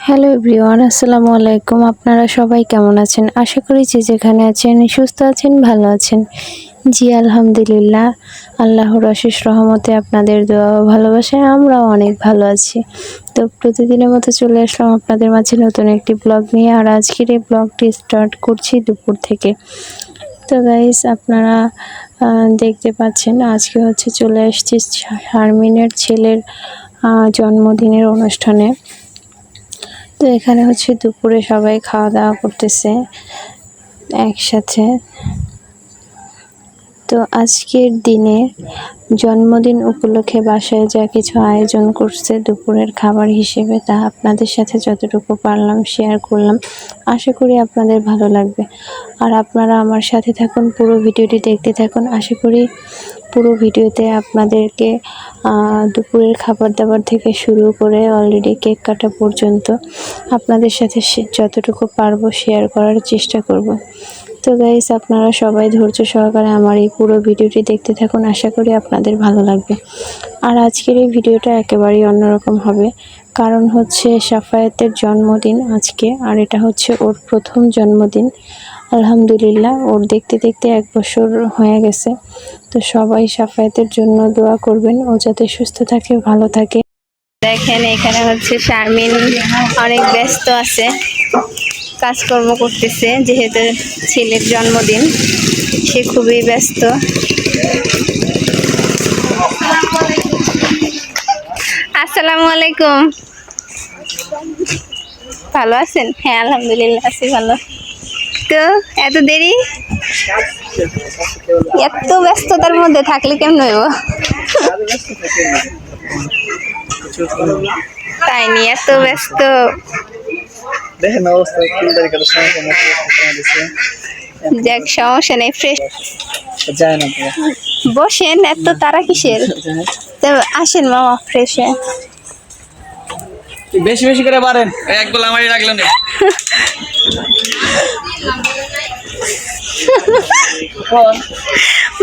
Hello everyone, আসসালামু আলাইকুম। আপনারা সবাই কেমন আছেন? আশা করি যে যেখানে আছেন সুস্থ আছেন, ভালো আছেন। জি আলহামদুলিল্লাহ, আল্লাহর অশেষ রহমতে আপনাদের দোয়া ও ভালোবাসায় আমরাও অনেক ভালো আছি। তো প্রতিদিনের মতো চলে আসলাম আপনাদের মাঝে নতুন একটি ব্লগ নিয়ে। আর আজকের এই ব্লগটি স্টার্ট করছি দুপুর থেকে। তো গাইস, আপনারা দেখতে পাচ্ছেন আজকে হচ্ছে চলে আসছি শারমিনের ছেলের জন্মদিনের অনুষ্ঠানে। তো এখানে হচ্ছে দুপুরে সবাই খাওয়া দাওয়া করতেছে একসাথে। তো আজকের দিনে জন্মদিন উপলক্ষে বাসায় যা কিছু আয়োজন করছে দুপুরের খাবার হিসেবে, তা আপনাদের সাথে যতটুকু পারলাম শেয়ার করলাম। আশা করি আপনাদের ভালো লাগবে। আর আপনারা আমার সাথে থাকুন, পুরো ভিডিওটি দেখতে থাকুন। আশা করি পুরো ভিডিওতে আপনাদেরকে দুপুরের খাবার দাবার থেকে শুরু করে অলরেডি কেক কাটা পর্যন্ত আপনাদের সাথে যতটুকু পারবো শেয়ার করার চেষ্টা করব। তো গাইস, আপনারা সবাই ধৈর্য সহকারে আমার এই পুরো ভিডিওটি দেখতে থাকুন। আশা করি আপনাদের ভালো লাগবে। আর আজকের এই ভিডিওটা একেবারেই অন্যরকম হবে, কারণ হচ্ছে সাফায়েতের জন্মদিন আজকে। আর এটা হচ্ছে ওর প্রথম জন্মদিন। আলহামদুলিল্লাহ, ওর দেখতে দেখতে 1 বছর হয়ে গেছে। তো সবাই সাফায়েতের জন্য দোয়া করবেন, ও যাতে সুস্থ থাকে, ভালো থাকে। দেখেন এখানে হচ্ছে শারমিন অনেক ব্যস্ত আছে, কাজকর্ম করতেছে, যেহেতু ছেলের জন্মদিন সে খুবই ব্যস্ত। আসসালামু আলাইকুম। ভালো আছেন? হ্যাঁ আলহামদুলিল্লাহ আছি ভালো। তো এত দেরি, এত ব্যস্ততার মধ্যে থাকলে কেমন হইব? তাই নি, এত ব্যস্ত দেখেন অবস্থা। যাক, সমস্যা নেই, ফ্রেশ যায় না বসেন, এত তারা কিসের? তো আসেন মামা, ফ্রেশ হয়ে। বেশি বেশি করে পারেন, এক গোলা আমারই রাখলেন।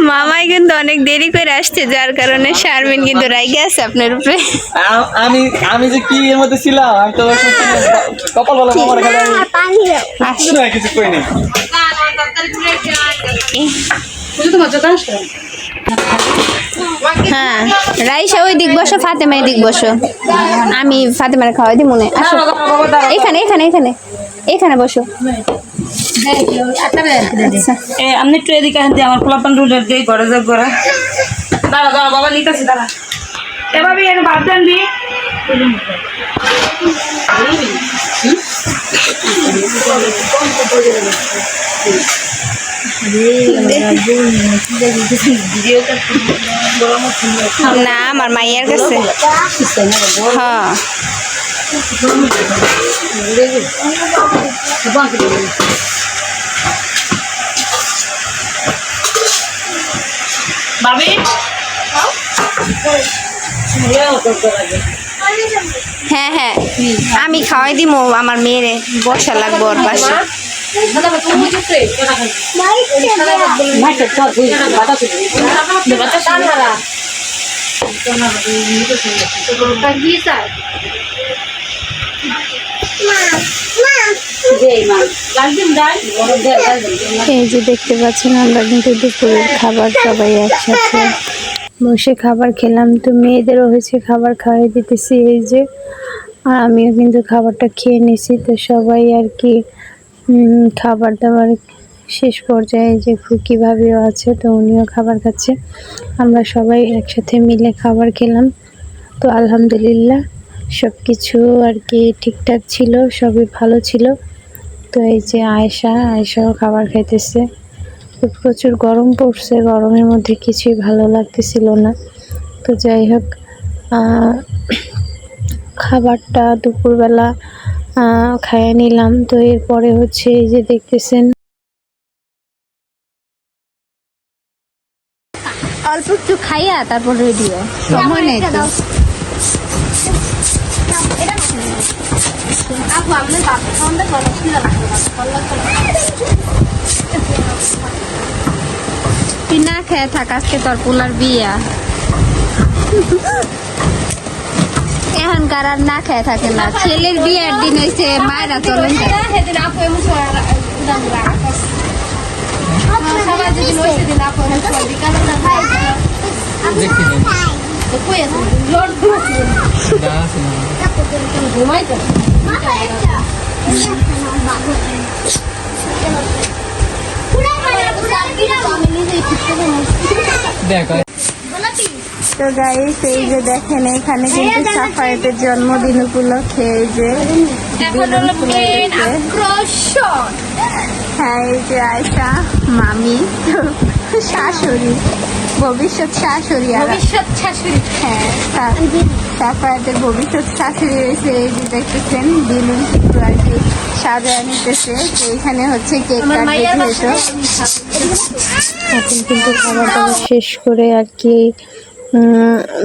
মামাই কিন্তু অনেক দেরি করে আসছে, যার কারণে শারমিন কিন্তু রাইগে আছে আপনার উপরে। আমি আমি যে কি এর মধ্যে ছিলাম, আমি তো কপাল বলে মামার খালি কিছু কই নেই। হ্যাঁ, রাইসা ওই দিক বসো, ফাতেমা এই দিক বসো। আমি ফাতেমার খাওয়াই দিই মনে। আসো এখানে এখানে এখানে এখানে বসো। আপনি একটু এদিকে আমার পোলাপান রুলের দিয়ে ঘরে যাক ঘরে। দাঁড়া দাঁড়া বাবা, নিতেছি দাঁড়া। এভাবে এর ভাত জানবি। না, আমার মাইয়ার কাছে। হ্যাঁ ভাবি হ্যাঁ হ্যাঁ, আমি খাওয়াই দিব আমার মেয়েরে, বসা লাগবো ওর পাশে। এই যে দেখতে পাচ্ছেন, আমরা কিন্তু দুপুরের খাবার সবাই একসাথে বসে খাবার খেলাম। তো মেয়েদেরও হয়েছে, খাবার খাওয়াই দিতেছি এই যে। আর আমিও কিন্তু খাবারটা খেয়ে নিছি। তো সবাই আর কি খাবার দাবার শেষ পর্যায়ে, যে ফুকি ভাবিও আছে, তো উনিও খাবার খাচ্ছে। আমরা সবাই একসাথে মিলে খাবার খেলাম। তো আলহামদুলিল্লাহ সব কিছু আর কি ঠিকঠাক ছিল, সবই ভালো ছিল। তো এই যে আয়েশাও খাবার খাইতেছে। তো প্রচুর গরম পড়ছে, গরমের মধ্যে কিছুই ভালো লাগতেছিল না। তো যাই হোক, খাবারটা দুপুরবেলা খাইয়ে নিলাম। তো এরপরে হচ্ছে এই যে দেখতেছেন, অল্প একটু খাইয়া তারপর রেডিও, সময় নেই তো। তুই না খেয়ে থাক, আজকে তোর পোলার বিয়া। এখনকার আর না খেয়ে থাকে না, ছেলের বিয়ের দিন হয়েছে মায়েরা চলেন তো গাইস এই যে দেখেন এখানে কিন্তু সাফায়েতের জন্মদিন উপলক্ষে এই যে বেলুন ফুলাইতেছে। হ্যাঁ এই যে আয়শা মামি শাশুড়ি, ভবিষ্যৎ শাশুড়ি, হ্যাঁ সাফায়েতের ভবিষ্যৎ শাশুড়ি হয়েছে। এই যে দেখতেছেন বেলুন কিন্তু আর কি সাজায় নিতেছে। তো এখানে হচ্ছে কেক কাটবে যেহেতু এখন কিন্তু খাবার দাবার শেষ করে আর কি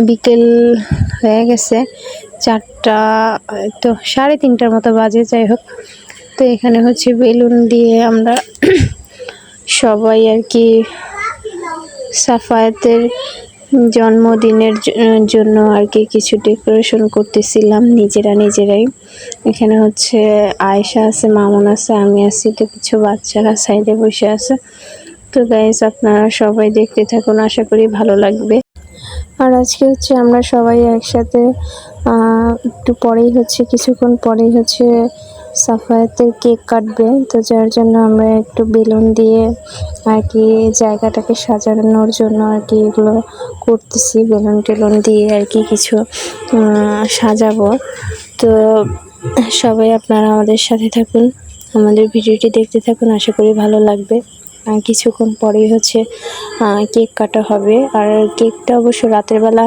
বিকেল হয়ে গেছে, 4টা তো 3:30টার মতো বাজে, যাই হোক। তো এখানে হচ্ছে বেলুন দিয়ে আমরা সবাই আর কি সাফায়েতের জন্মদিনের জন্য আর কি কিছু ডেকোরেশন করতেছিলাম নিজেরাই। এখানে হচ্ছে আয়েশা আছে, মামুন আছে, আমি আছি, তো কিছু বাচ্চারা সাইডে বসে আছে। তো গাইস আপনারা সবাই দেখতে থাকুন, আশা করি ভালো লাগবে। আর আজকে হচ্ছে আমরা সবাই একসাথে একটু পরেই হচ্ছে কিছুক্ষণ পরেই হচ্ছে সাফায়েতের কেক কাটবে। তো যার জন্য আমরা একটু বেলুন দিয়ে আর কি জায়গাটাকে সাজানোর জন্য আর কি এগুলো করতেছি, বেলুন টেলুন দিয়ে আর কি কিছু সাজাবো। তো সবাই আপনারা আমাদের সাথে থাকুন, আমাদের ভিডিওটি দেখতে থাকুন, আশা করি ভালো লাগবে। কিছুক্ষণ পরেই হচ্ছে কেক কাটা হবে। আর কেকটা অবশ্য রাতের বেলা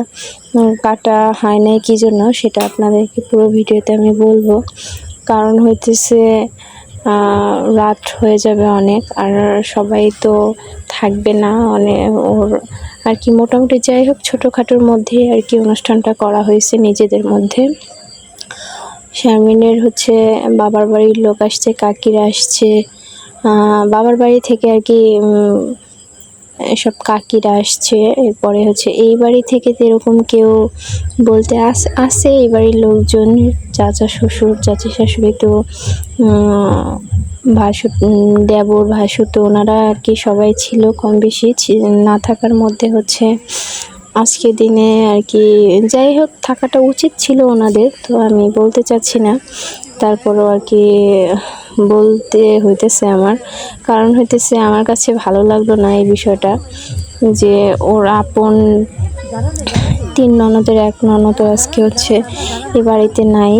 কাটা হয় নাই কি জন্য সেটা আপনাদেরকে পুরো ভিডিওতে আমি বলবো, কারণ হইতেছে রাত হয়ে যাবে অনেক, আর সবাই তো থাকবে না অনেক ওর আর কি। মোটামুটি যাই হোক ছোটোখাটোর মধ্যে আর কি অনুষ্ঠানটা করা হয়েছে নিজেদের মধ্যে। শারমিনের হচ্ছে বাবার বাড়ির লোক আসছে, কাকিরা আসছে, বাবার বাড়ি থেকে আর কি সব কাকিরা আসছে। এরপরে হচ্ছে এই বাড়ি থেকে তো এরকম কেউ বলতে আসে এই বাড়ির লোকজন, চাচা শ্বশুর, চাচি শাশুড়ি, তো দেবর ভাসুর, তো ওনারা আর কি সবাই ছিল কম বেশি। না থাকার মধ্যে হচ্ছে আজকে দিনে আর কি যাই হোক থাকাটা উচিত ছিল ওনাদের, তো আমি বলতে চাচ্ছি না, তারপরও আর কি বলতে হইতেছে আমার, কারণ হইতেছে আমার কাছে ভালো লাগলো না এই বিষয়টা যে ওর আপন 3 ননদের 1 ননদ আজকে হচ্ছে এ বাড়িতে নাই।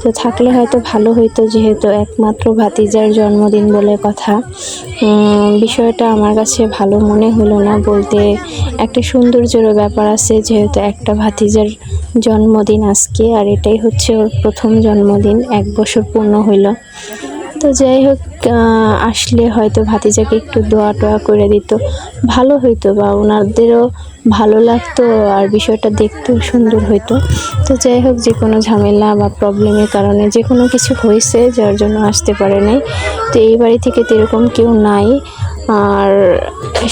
তো থাকলে হয়তো ভালো হইতো, যেহেতু একমাত্র ভাতিজার জন্মদিন বলে কথা। বিষয়টা আমার কাছে ভালো মনে হলো না, বলতে একটা সৌন্দর্যের ব্যাপার আছে, যেহেতু একটা ভাতিজার জন্মদিন আজকে, আর এটাই হচ্ছে ওর প্রথম জন্মদিন, 1 বছর পূর্ণ হইল। তো যাই হোক আসলে হয়তো ভাতিজাকে একটু দোয়া টোয়া করে দিত, ভালো হইতো, বা ওনাদেরও ভালো লাগতো আর বিষয়টা দেখতেও সুন্দর হইতো। তো যাই হোক যে কোনো ঝামেলা বা প্রবলেমের কারণে যে কোনো কিছু হয়েছে যার জন্য আসতে পারে নাই। তো এই বাড়ি থেকে তো এরকম কেউ নাই, আর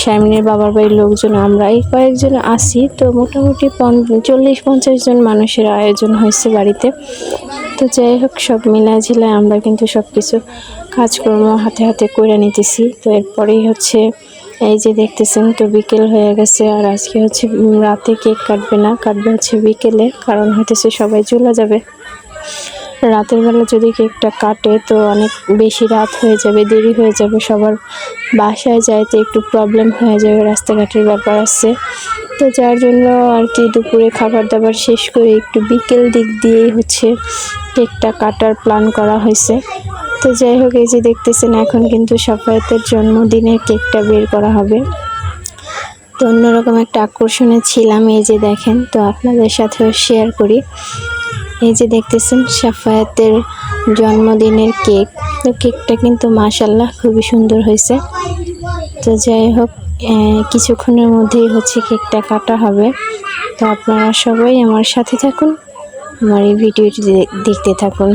শারমিনের বাবার বাড়ির লোকজন আমরাই কয়েকজন আসি, তো মোটামুটি 40-50 জন মানুষের আয়োজন হয়েছে বাড়িতে। তো যাই হোক সব মিলাঝিলায় আমরা কিন্তু সব কিছু কাজকর্ম হাতে হাতে করে নিতেছি। তো এরপরেই হচ্ছে এই যে দেখতেছেন, তো বিকেল হয়ে গেছে, আর আজকে হচ্ছে রাতে কেক কাটবে না, কাটবে হচ্ছে বিকেলে, কারণ হইতেছে সবাই চলে যাবে। রাতের বেলা যদি কেকটা কাটে তো অনেক বেশি রাত হয়ে যাবে, দেরি হয়ে যাবে, সবার বাসায় যাইতে একটু প্রবলেম হয়ে যাবে, রাস্তাঘাটের ব্যাপার আছে। তো যার জন্য আর কি দুপুরে খাবার দাবার শেষ করে একটু বিকেল দিক দিয়েই হচ্ছে কেকটা কাটার প্ল্যান করা হয়েছে। তো যাই হোক এই যে দেখতেছেন এখন কিন্তু সাফায়েতের জন্মদিনের কেকটা বের করা হবে। তো অন্যরকম একটা আকর্ষণে ছিলাম, এই যে দেখেন, তো আপনাদের সাথেও শেয়ার করি। এই যে দেখতেছেন সাফায়েতের জন্মদিনের কেক, তো কেকটা কিন্তু মাশাআল্লাহ খুবই সুন্দর হয়েছে। তো যাই হোক কিছুক্ষণের মধ্যেই হচ্ছে কেকটা কাটা হবে। তো আপনারা সবাই আমার সাথে থাকুন, আমার এই ভিডিওটি দেখতে থাকুন।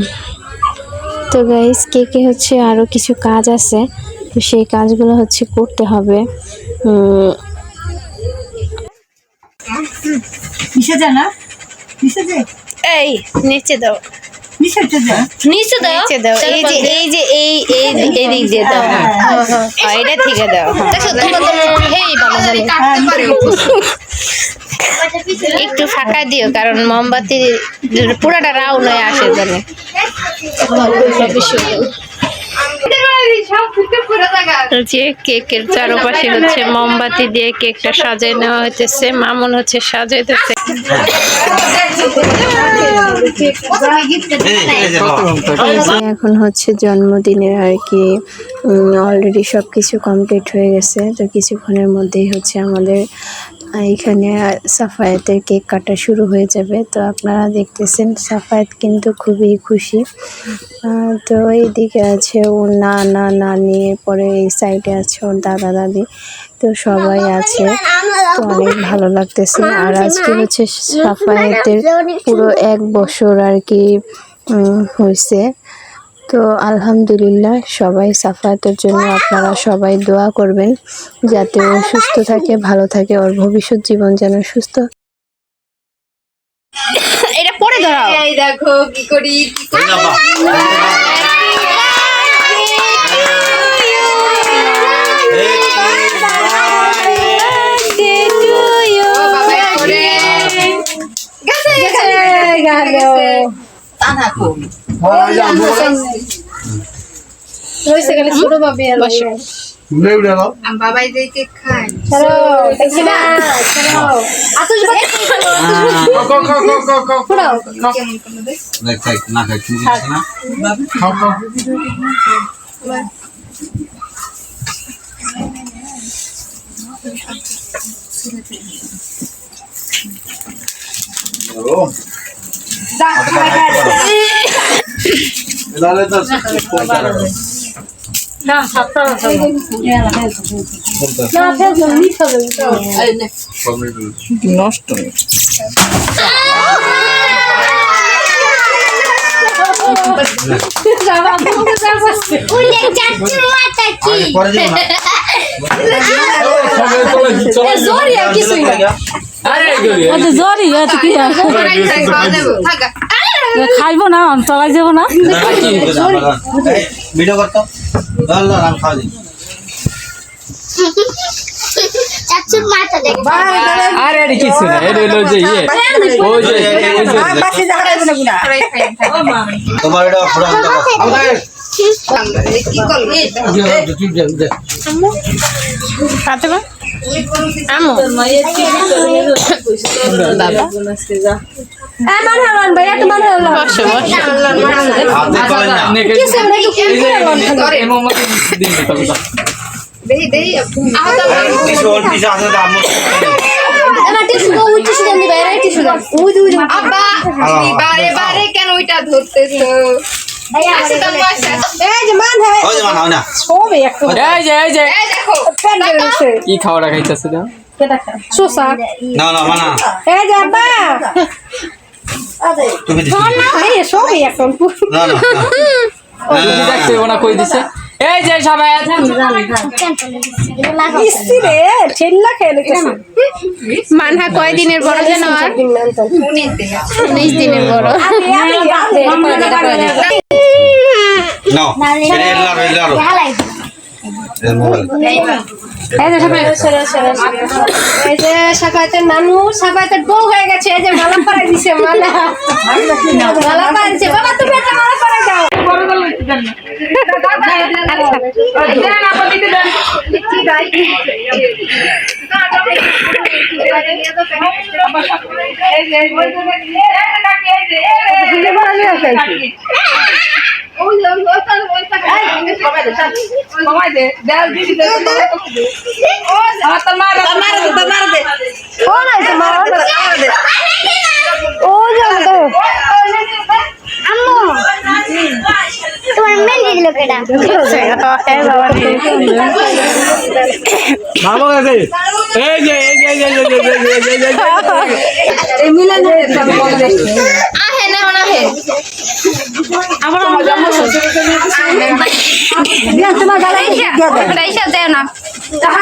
তো গাইস কেকে হচ্ছে আরও কিছু কাজ আছে, তো সেই কাজগুলো হচ্ছে করতে হবে। এই নিচে দাও, নিচে দাও নিচে দাও। এই দিক দিয়ে দাও। হ্যাঁ, এটা থেকে দাও। একটু ফাঁকা দিও, কারণ মোমবাতি পুরাটা রাউন্ড হয়ে আসে জানে। যে কেকের চারপাশে হচ্ছে মোমবাতি দিয়ে কেকটা সাজাই নেওয়া হইতেছে। মামুন হচ্ছে সাজাইতেছে। এই যে এখন হচ্ছে জন্মদিনের আর কি অলরেডি সব কিছু কমপ্লিট হয়ে গেছে। তো কিছুক্ষণের মধ্যেই হচ্ছে আমাদের এখানে সাফায়াতের কেক কাটা শুরু হয়ে যাবে। তো আপনারা দেখতেছেন সাফায়াত কিন্তু খুবই খুশি। তো এইদিকে আছে ওর নানি, পরে এই সাইডে আছে ওর দাদা দাদি। তো সবাই আছে, তো অনেক ভালো লাগতেছে। আর আজকে হচ্ছে সাফায়াতের পুরো 1 বছর আর কি হয়েছে। তো আলহামদুলিল্লাহ, সবাই সাফায়াতের জন্য আপনারা সবাই দোয়া করবেন যাতে ও সুস্থ থাকে, ভালো থাকে, ওর ভবিষ্যৎ জীবন যেন সুস্থ। এটা পরে ধরাও। এই দেখো কি করি বাবাই দেখে খায় নষ্ট খাইব না চলাই যাব না ভিডিও করতো খাওয়া দিই আরে এটা কিছু না, এটা হলো যে ইয়ে ওই যে তোমার এটা কি করবি কেন ওইটা ধরতেছো কি খাওয়া খাইতেছে না কই দিছে। এই যে সবাই মানহা কয় দিনের বড় যেন? আর 19 দিনের বড়। এই যে সাফায়াতের নানু সাফায়াতের বউ হয়ে গেছে। এই যে মালা পরাই দিছে, মালা পরাই দিছে। বাবা তুমি একটা মালা পরাই দাও। তোমার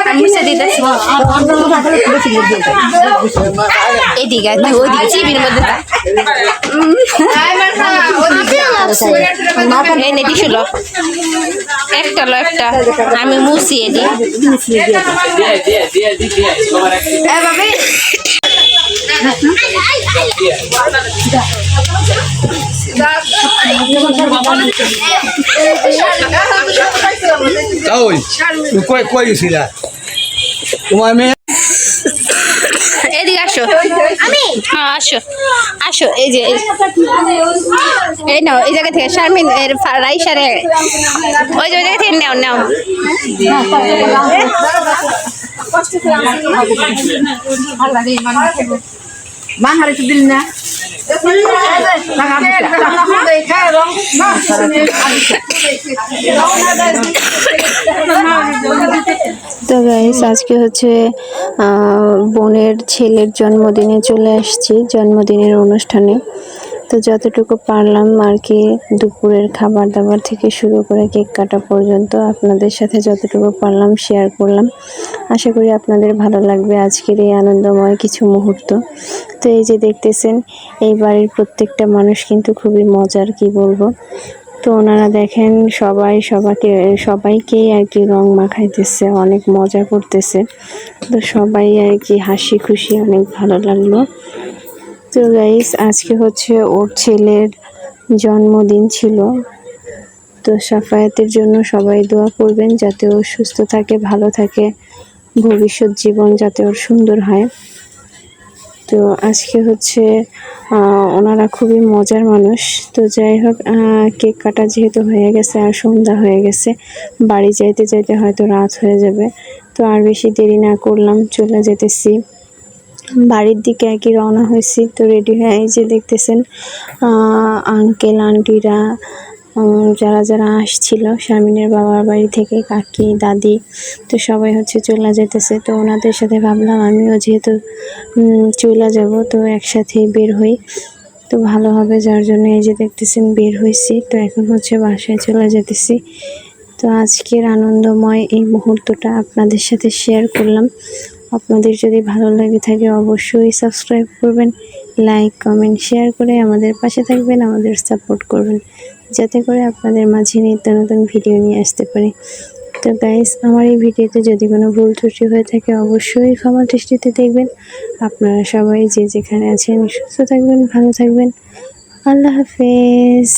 আমি মুছে দিতেছি এদিকে ওইদিকে চিবির মধ্যে এই নেটি ছিল একটা লো একটা আমি মুছিয়ে দিই কই কই গেছিলা তোমার মেয়ে এদিকে আসো হ্যাঁ আসো আসো এই যে এই নাও এই জায়গা থেকে শারমিন এর রাইসারে ওই জায়গা থেকে নাও নাও বাহারে তো দিল না তো গাইস আজকে হচ্ছে বোনের ছেলের জন্মদিনে চলে আসছি, জন্মদিনের অনুষ্ঠানে। তো যতটুকু পারলাম আর কি দুপুরের খাবার দাবার থেকে শুরু করে কেক কাটা পর্যন্ত আপনাদের সাথে যতটুকু পারলাম শেয়ার করলাম। আশা করি আপনাদের ভালো লাগবে আজকের এই আনন্দময় কিছু মুহূর্ত। তো এই যে দেখতেছেন এই বাড়ির প্রত্যেকটা মানুষ কিন্তু খুবই মজার, কি বলবো। তো ওনারা দেখেন সবাইকেই আর কি রং মাখাইতেছে, অনেক মজা করতেছে। তো সবাই আর কি হাসি খুশি, অনেক ভালো লাগলো। তো গাইস আজকে হচ্ছে ওর ছেলের জন্মদিন ছিল। তো সাফায়াতের জন্য সবাই দোয়া করবেন যাতে ও সুস্থ থাকে, ভালো থাকে, ভবিষ্যৎ জীবন যাতে ওর সুন্দর হয়। তো আজকে হচ্ছে ওনারা খুবই মজার মানুষ। তো যাই হোক কেক কাটা যেহেতু হয়ে গেছে আর সন্ধ্যা হয়ে গেছে, বাড়ি যাইতে যাইতে হয়তো রাত হয়ে যাবে। তো আর বেশি দেরি না করলাম, চলে যেতেছি বাড়ির দিকে আর কি রওনা হয়েছি। তো রেডি হয়ে এই যে দেখতেছেন আঙ্কেল আন্টিরা যারা যারা আসছিল শারমিনের বাবার বাড়ি থেকে, কাকি দাদি, তো সবাই হচ্ছে চলে যেতেছে। তো ওনাদের সাথে ভাবলাম আমিও যেহেতু চলে যাব তো একসাথে বের হই, তো ভালো হবে, যার জন্য এই যে দেখতেছেন বের হয়েছি। তো এখন হচ্ছে বাসায় চলে যেতেছি। তো আজকের আনন্দময় এই মুহূর্তটা আপনাদের সাথে শেয়ার করলাম। আপনাদের যদি ভালো লাগে থাকে অবশ্যই সাবস্ক্রাইব করবেন, লাইক কমেন্ট শেয়ার করে আমাদের পাশে থাকবেন, আমাদের সাপোর্ট করবেন, যাতে করে আপনাদের মাঝে নিত্য নতুন ভিডিও নিয়ে আসতে পারি। তো গাইস আমার এই ভিডিওতে যদি কোনো ভুল ত্রুটি হয়ে থাকে অবশ্যই ক্ষমা দৃষ্টিতে দেখবেন। আপনারা সবাই যে যেখানে আছেন সুস্থ থাকবেন, ভালো থাকবেন। আল্লাহ হাফেজ।